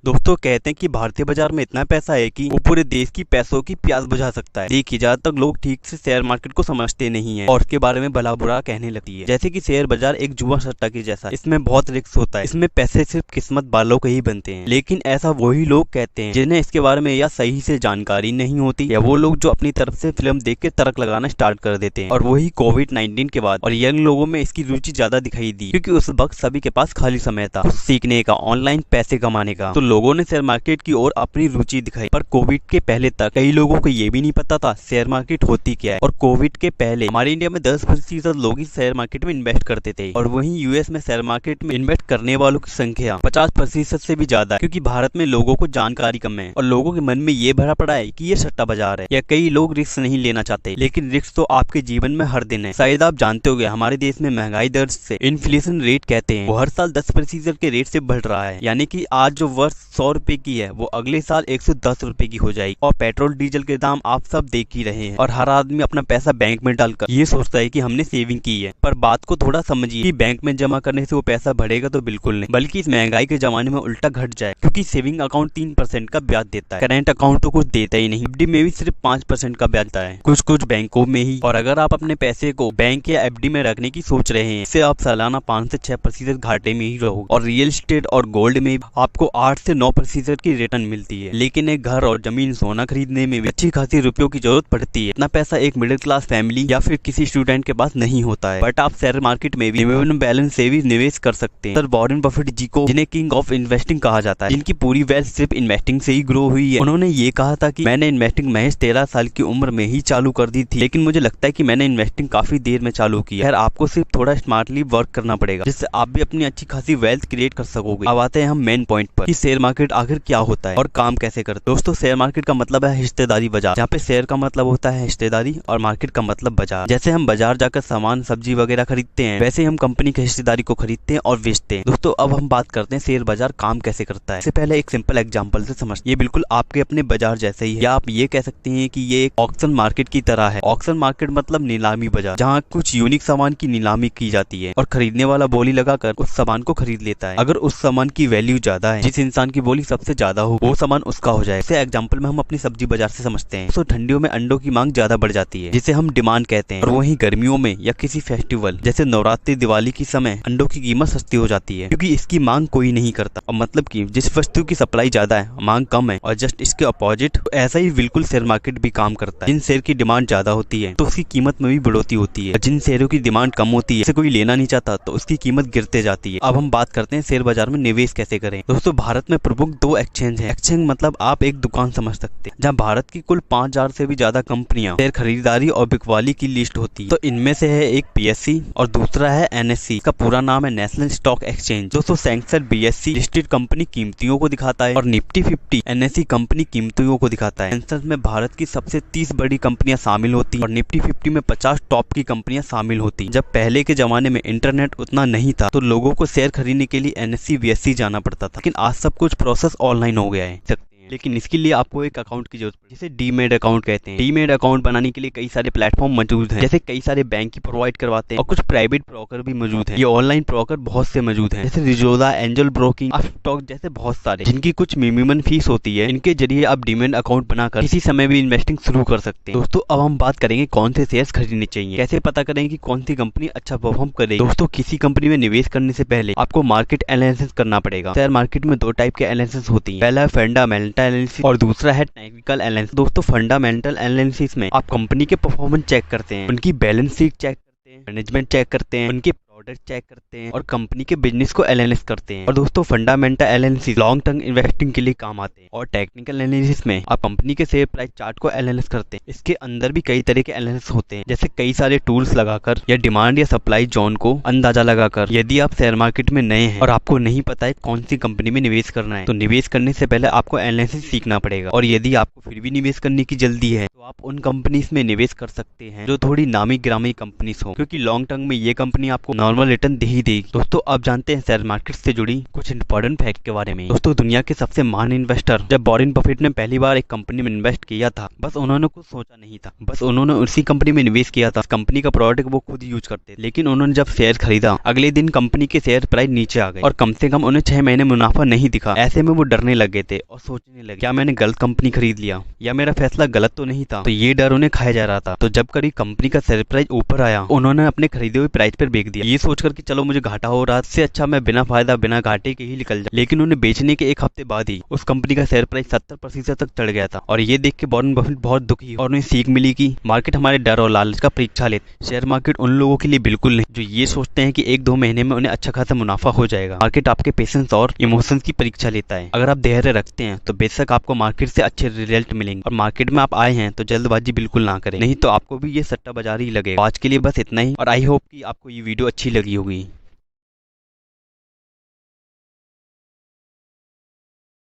दोस्तों कहते हैं कि भारतीय बाजार में इतना पैसा है कि वो पूरे देश की पैसों की प्यास बुझा सकता है। देखिए ज्यादातर लोग ठीक से शेयर मार्केट को समझते नहीं है और उसके बारे में भला बुरा कहने लगती है। जैसे कि शेयर बाजार एक जुआ सट्टा के जैसा, इसमें बहुत रिस्क होता है, इसमें पैसे सिर्फ किस्मत वालों के ही बनते हैं। लेकिन ऐसा वही लोग कहते हैं जिन्हें इसके बारे में या सही से जानकारी नहीं होती, या वो लोग जो अपनी तरफ से फिल्म देख के तर्क लगाना स्टार्ट कर देते हैं। और वही कोविड-19 के बाद और यंग लोगों में इसकी रुचि ज्यादा दिखाई दी, क्योंकि उस वक्त सभी के पास खाली समय था सीखने का, ऑनलाइन पैसे कमाने का, तो लोगों ने शेयर मार्केट की ओर अपनी रुचि दिखाई। पर कोविड के पहले तक कई लोगों को ये भी नहीं पता था शेयर मार्केट होती क्या है। और कोविड के पहले हमारे इंडिया में 10% लोग ही शेयर मार्केट में इन्वेस्ट करते थे, और वहीं यूएस में शेयर मार्केट में इन्वेस्ट करने वालों की संख्या 50% से भी ज्यादा है, क्योंकि भारत में लोगों को जानकारी कम है और लोगों के मन में ये भरा पड़ा है कि ये सट्टा बाजार है, या कई लोग रिस्क नहीं लेना चाहते। लेकिन रिस्क तो आपके जीवन में हर दिन है। शायद आप जानते होंगे हमारे देश में महंगाई दर से इन्फ्लेशन रेट कहते हैं, वो हर साल 10% के रेट से बढ़ रहा है। यानी कि आज जो वर्ष 100 रुपए की है वो अगले साल 110 रुपए की हो जाएगी। और पेट्रोल डीजल के दाम आप सब देख ही रहे हैं, और हर आदमी अपना पैसा बैंक में डालकर ये सोचता है कि हमने सेविंग की है। पर बात को थोड़ा समझिए कि बैंक में जमा करने से वो पैसा बढ़ेगा तो बिल्कुल नहीं, बल्कि इस महंगाई के जमाने में उल्टा घट जाए, क्योंकि सेविंग अकाउंट 3% का ब्याज देता है, करंट अकाउंट तो कुछ देता ही नहीं, एफडी में भी सिर्फ 5% का ब्याज देता है, कुछ बैंकों में ही। और अगर आप अपने पैसे को बैंक या एफडी में रखने की सोच रहे हैं, इससे आप सालाना 5 से 6% घाटे में ही रहोगे। और रियल एस्टेट और गोल्ड में आपको 8 से 9% की रिटर्न मिलती है। लेकिन एक घर और जमीन सोना खरीदने में भी अच्छी खासी रुपयों की जरूरत पड़ती है। इतना पैसा एक मिडिल क्लास फैमिली या फिर किसी स्टूडेंट के पास नहीं होता है। बट आप शेयर मार्केट में भी मिनिमम बैलेंस से भी निवेश कर सकते हैं। सर वॉरेन बफेट जी को, जिन्हें किंग ऑफ इन्वेस्टिंग कहा जाता है, जिनकी पूरी वेल्थ सिर्फ इन्वेस्टिंग से ही ग्रो हुई है, उन्होंने ये कहा था कि मैंने इन्वेस्टिंग महज 13 साल की उम्र में ही चालू कर दी थी, लेकिन मुझे लगता है कि मैंने इन्वेस्टिंग काफी देर में चालू की है। खैर आपको सिर्फ थोड़ा स्मार्टली वर्क करना पड़ेगा, जिससे आप भी अपनी अच्छी खासी वेल्थ क्रिएट कर सकोगे। अब आते हैं हम मेन पॉइंट पर कि शेयर मार्केट आखिर क्या होता है और काम कैसे करता है। दोस्तों शेयर मार्केट का मतलब है हिस्सेदारी बाजार, जहाँ पे शेयर का मतलब होता है हिस्सेदारी और मार्केट का मतलब बाजार। जैसे हम बाजार जाकर सामान सब्जी वगैरह खरीदते हैं, वैसे हम कंपनी की हिस्सेदारी को खरीदते हैं और बेचते हैं। दोस्तों अब हम बात करते हैं शेयर बाजार काम कैसे करता है। इससे पहले एक सिंपल एग्जांपल से समझते हैं। ये बिल्कुल आपके अपने बाजार जैसा ही है, या आप ये कह सकते हैं कि ये एक ऑक्शन मार्केट की तरह है। ऑक्शन मार्केट मतलब नीलामी बाजार, जहाँ कुछ यूनिक सामान की नीलामी की जाती है और खरीदने वाला बोली लगाकर उस सामान को खरीद लेता है। अगर उस सामान की वैल्यू ज्यादा है, जिस इंसान की बोली सबसे ज्यादा हो, वो सामान उसका हो जाए। इसे एग्जांपल में हम अपनी सब्जी बाजार से समझते हैं। तो ठंडियों में अंडों की मांग ज्यादा बढ़ जाती है, जिसे हम डिमांड कहते हैं, और वहीं गर्मियों में या किसी फेस्टिवल जैसे नवरात्रि दिवाली की समय अंडों की कीमत सस्ती हो जाती है, क्योंकि इसकी मांग कोई नहीं करता। और मतलब कि जिस वस्तु की सप्लाई ज्यादा है मांग कम है, और जस्ट इसके अपोजिट ऐसा ही बिल्कुल शेयर मार्केट भी काम करता है। जिन शेयर की डिमांड ज्यादा होती है तो उसकी कीमत में भी बढ़ोतरी होती है, जिन शेयरों की डिमांड कम होती है, इसे कोई लेना नहीं चाहता, तो उसकी कीमत गिरते जाती है। अब हम बात करते हैं शेयर बाजार में निवेश कैसे करें। दोस्तों भारत में प्रमुख 2 एक्सचेंज है। एक्सचेंज मतलब आप एक दुकान समझ सकते हैं, जहाँ भारत की कुल 5000 से भी ज्यादा कंपनियां शेयर खरीदारी और बिकवाली की लिस्ट होती है। तो इनमें से है एक पीएससी और दूसरा है एनएससी। का पूरा नाम है नेशनल स्टॉक एक्सचेंज। दोस्तों सैंक्शन बीएससी लिस्टेड कंपनी कीमतियों को दिखाता है, और निफ्टी 50 एनएससी कंपनी कीमतियों को दिखाता है। सेंसस में भारत की सबसे 30 बड़ी कंपनियां शामिल होती हैं, और निफ्टी 50 में 50 टॉप की कंपनियां शामिल होती। जब पहले के जमाने में इंटरनेट उतना नहीं था, तो लोगों को शेयर खरीदने के लिए एनएससी बीएससी जाना पड़ता था, लेकिन आज सब कुछ प्रोसेस ऑनलाइन हो गया है। लेकिन इसके लिए आपको एक अकाउंट की जरूरत है, जिसे डीमेट अकाउंट कहते हैं। डीमेट अकाउंट बनाने के लिए कई सारे प्लेटफॉर्म मौजूद हैं, जैसे कई सारे बैंक ही प्रोवाइड करवाते हैं, और कुछ प्राइवेट ब्रोकर भी मौजूद हैं। ये ऑनलाइन ब्रोकर बहुत से मौजूद हैं, जैसे रिजोला, एंजल ब्रोकिंग, अपस्टॉक जैसे बहुत सारे, जिनकी कुछ मिनिमम फीस होती है। इनके जरिए आप डीमेट अकाउंट बनाकर किसी समय भी इन्वेस्टिंग शुरू कर सकते हैं। दोस्तों अब हम बात करेंगे कौन से शेयर खरीदने चाहिए, कैसे पता करें कि कौन सी कंपनी अच्छा परफॉर्म करेगी। दोस्तों किसी कंपनी में निवेश करने से पहले आपको मार्केट एनालिसिस करना पड़ेगा। शेयर मार्केट में 2 टाइप के एनालिसिस होती है, पहला है फंडामेंटल एनालिसिस और दूसरा है टेक्निकल एनालिसिस। दोस्तों फंडामेंटल एनालिसिस में आप कंपनी के परफॉर्मेंस चेक करते हैं, उनकी बैलेंस शीट चेक करते हैं, मैनेजमेंट चेक करते हैं, उनके प्रोडक्ट चेक करते हैं, और कंपनी के बिजनेस को एनालिसिस करते हैं। और दोस्तों fundamental analysis long term investing के लिए काम आते हैं। और टेक्निकल एनालिसिस में आप कंपनी के शेयर प्राइस चार्ट को एनालिसिस करते हैं। इसके अंदर भी कई तरह के एनालिसिस होते हैं, जैसे कई सारे टूल्स लगाकर या डिमांड या सप्लाई जोन को अंदाजा लगाकर। यदि आप शेयर मार्केट में नए हैं और आपको नहीं पता है कौन सी कंपनी में निवेश करना है, तो निवेश करने से पहले आपको एनालिसिस सीखना पड़ेगा। और यदि आपको फिर भी निवेश करने की जल्दी है, तो आप उन कंपनीज में निवेश कर सकते हैं जो थोड़ी नामी गिरामी कंपनीज हो, क्योंकि लॉन्ग टर्म में ये कंपनी आपको नॉर्मल रिटर्न दे ही देगी। दोस्तों, आप जानते हैं शेयर मार्केट से जुड़ी कुछ इंपॉर्टेंट फैक्ट के बारे में। दोस्तों, दुनिया के सबसे महान इन्वेस्टर जब वॉरेन बफेट ने पहली बार एक कंपनी में इन्वेस्ट किया था, बस उन्होंने कुछ सोचा नहीं था, बस उन्होंने उसी कंपनी में निवेश किया था। कंपनी का प्रोडक्ट वो खुद यूज करते थे, लेकिन उन्होंने जब शेयर खरीदा, अगले दिन कंपनी के शेयर प्राइस नीचे आ गए और कम से कम उन्हें 6 महीने मुनाफा नहीं दिखा। ऐसे में वो डरने लगे थे और सोचने लगे, क्या मैंने गलत कंपनी खरीद लिया या मेरा फैसला गलत तो नहीं था। तो ये डर उन्हें खाया जा रहा था। तो जब कभी कंपनी का शेयर प्राइस ऊपर आया, उन्होंने अपने खरीदे हुए प्राइस पर बेच दिया, ये सोचकर कि चलो मुझे घाटा हो रहा है, इससे अच्छा मैं बिना फायदा बिना घाटे के ही निकल जाऊं। लेकिन उन्हें बेचने के एक हफ्ते बाद ही उस कंपनी का शेयर प्राइस 70% तक चढ़ गया था और ये देख के वॉरेन बफेट बहुत दुखी और उन्हें सीख मिली कि मार्केट हमारे डर और लालच का परीक्षा लेती। शेयर मार्केट उन लोगों के लिए बिल्कुल नहीं जो ये सोचते हैं कि 1-2 महीने में उन्हें अच्छा खासा मुनाफा हो जाएगा। मार्केट आपके पेशेंस और इमोशंस की परीक्षा लेता है। अगर आप धैर्य रखते हैं तो बेशक आपको मार्केट से अच्छे रिजल्ट मिलेंगे, और मार्केट में आप आए हैं तो जल्दबाजी बिल्कुल ना करें, नहीं तो आपको भी ये सट्टा बाजार ही लगेगा। आज के लिए बस इतना ही, और आई होप कि आपको ये वीडियो अच्छी लगी होगी।